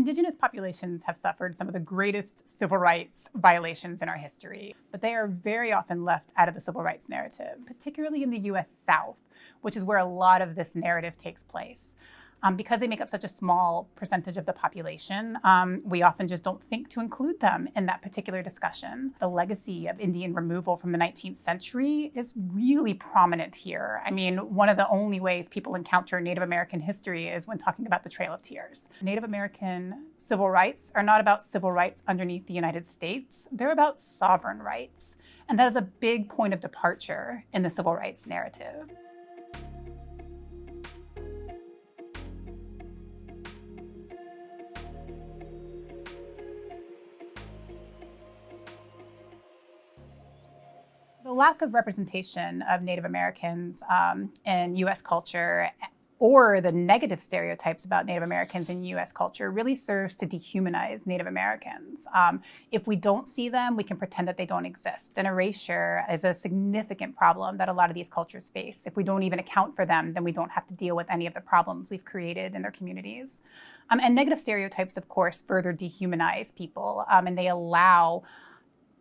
Indigenous populations have suffered some of the greatest civil rights violations in our history, but they are very often left out of the civil rights narrative, particularly in the U.S. South, which is where a lot of this narrative takes place. Because they make up such a small percentage of the population, we often just don't think to include them in that particular discussion. The legacy of Indian removal from the 19th century is really prominent here. I mean, one of the only ways people encounter Native American history is when talking about the Trail of Tears. Native American civil rights are not about civil rights underneath the United States. They're about sovereign rights. And that is a big point of departure in the civil rights narrative. The lack of representation of Native Americans in U.S. culture, or the negative stereotypes about Native Americans in U.S. culture, really serves to dehumanize Native Americans. If we don't see them, we can pretend that they don't exist. And erasure is a significant problem that a lot of these cultures face. If we don't even account for them, then we don't have to deal with any of the problems we've created in their communities. And negative stereotypes, of course, further dehumanize people, and they allow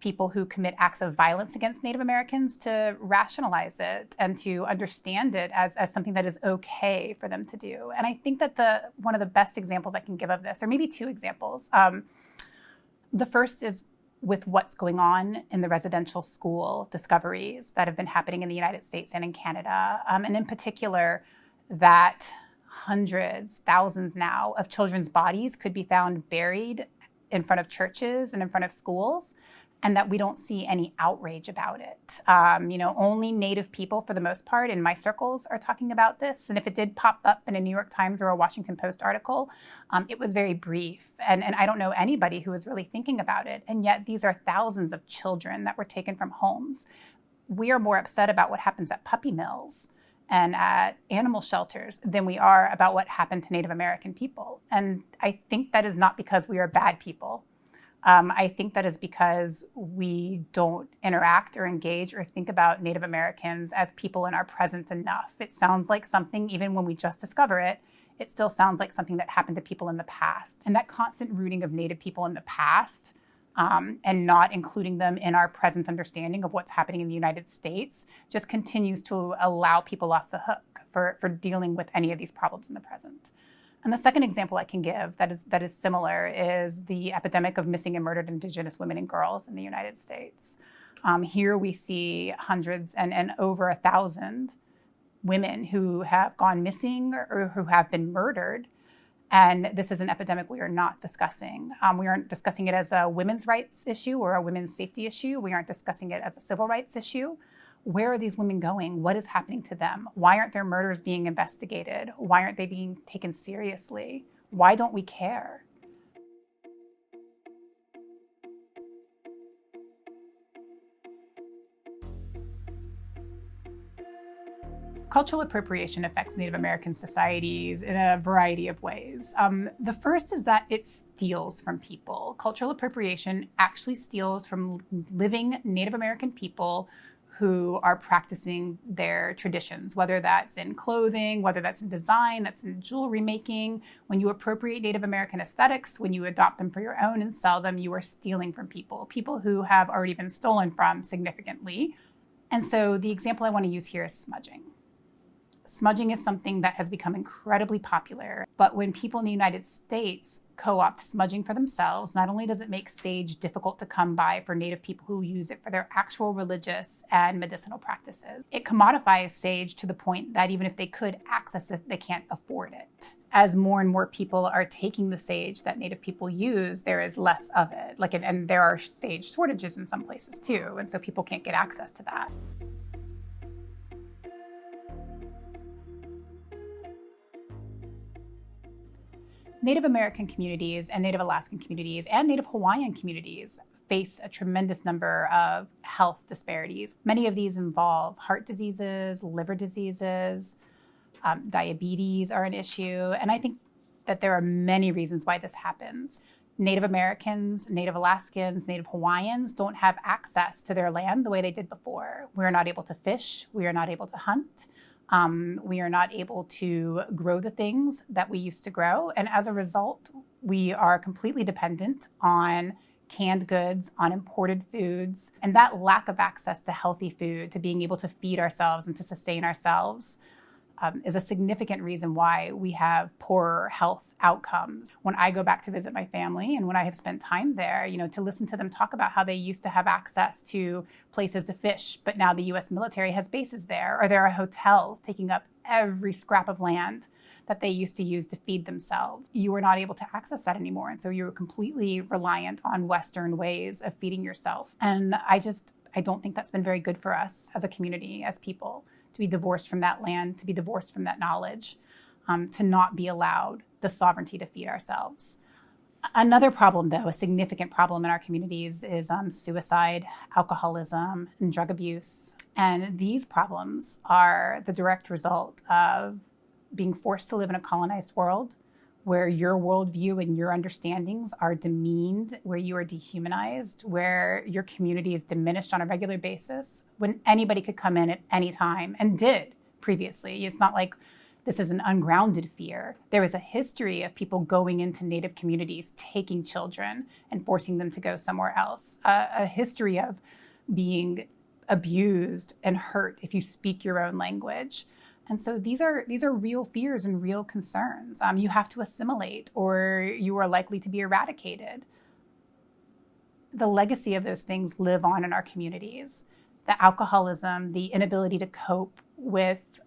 people who commit acts of violence against Native Americans to rationalize it and to understand it as something that is okay for them to do. And I think that one of the best examples I can give of this, or maybe two examples. The first is with what's going on in the residential school discoveries that have been happening in the United States and in Canada. And in particular, that hundreds, thousands now of children's bodies could be found buried in front of churches and in front of schools, and that we don't see any outrage about it. Only Native people, for the most part, in my circles are talking about this. And if it did pop up in a New York Times or a Washington Post article, it was very brief. And I don't know anybody who was really thinking about it. And yet these are thousands of children that were taken from homes. We are more upset about what happens at puppy mills and at animal shelters than we are about what happened to Native American people. And I think that is not because we are bad people. I think that is because we don't interact or engage or think about Native Americans as people in our present enough. It sounds like something, even when we just discover it, it still sounds like something that happened to people in the past. And that constant rooting of Native people in the past and not including them in our present understanding of what's happening in the United States just continues to allow people off the hook for dealing with any of these problems in the present. And the second example I can give that is similar is the epidemic of missing and murdered Indigenous women and girls in the United States. Here we see hundreds and over 1,000 women who have gone missing or who have been murdered. And this is an epidemic we are not discussing. We aren't discussing it as a women's rights issue or a women's safety issue. We aren't discussing it as a civil rights issue. Where are these women going? What is happening to them? Why aren't their murders being investigated? Why aren't they being taken seriously? Why don't we care? Cultural appropriation affects Native American societies in a variety of ways. The first is that it steals from people. Cultural appropriation actually steals from living Native American people who are practicing their traditions, whether that's in clothing, whether that's in design, that's in jewelry making. When you appropriate Native American aesthetics, when you adopt them for your own and sell them, you are stealing from people who have already been stolen from significantly. And so the example I want to use here is smudging. Smudging is something that has become incredibly popular, but when people in the United States co-opt smudging for themselves, not only does it make sage difficult to come by for Native people who use it for their actual religious and medicinal practices, it commodifies sage to the point that even if they could access it, they can't afford it. As more and more people are taking the sage that Native people use, there is less of it. And there are sage shortages in some places too, and so people can't get access to that. Native American communities and Native Alaskan communities and Native Hawaiian communities face a tremendous number of health disparities. Many of these involve heart diseases, liver diseases, diabetes are an issue, and I think that there are many reasons why this happens. Native Americans, Native Alaskans, Native Hawaiians don't have access to their land the way they did before. We're not able to fish, we are not able to hunt. We are not able to grow the things that we used to grow. And as a result, We are completely dependent on canned goods, on imported foods, and that lack of access to healthy food, to being able to feed ourselves and to sustain ourselves, is a significant reason why we have poorer health outcomes. When I go back to visit my family and when I have spent time there, to listen to them talk about how they used to have access to places to fish, but now the US military has bases there, or there are hotels taking up every scrap of land that they used to use to feed themselves. You are not able to access that anymore. And so you're completely reliant on Western ways of feeding yourself. And I don't think that's been very good for us as a community, as people, to be divorced from that land, to be divorced from that knowledge, to not be allowed the sovereignty to feed ourselves. Another problem, though, a significant problem in our communities is suicide, alcoholism, and drug abuse. And these problems are the direct result of being forced to live in a colonized world where your worldview and your understandings are demeaned, where you are dehumanized, where your community is diminished on a regular basis, when anybody could come in at any time and did previously. It's not like this is an ungrounded fear. There is a history of people going into Native communities, taking children and forcing them to go somewhere else, a history of being abused and hurt if you speak your own language. And so these are real fears and real concerns. You have to assimilate or you are likely to be eradicated. The legacy of those things live on in our communities. The alcoholism, the inability to cope with,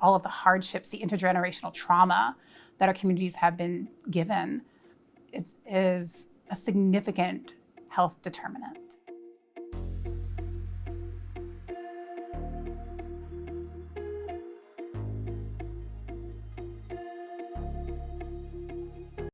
all of the hardships, the intergenerational trauma that our communities have been given is a significant health determinant.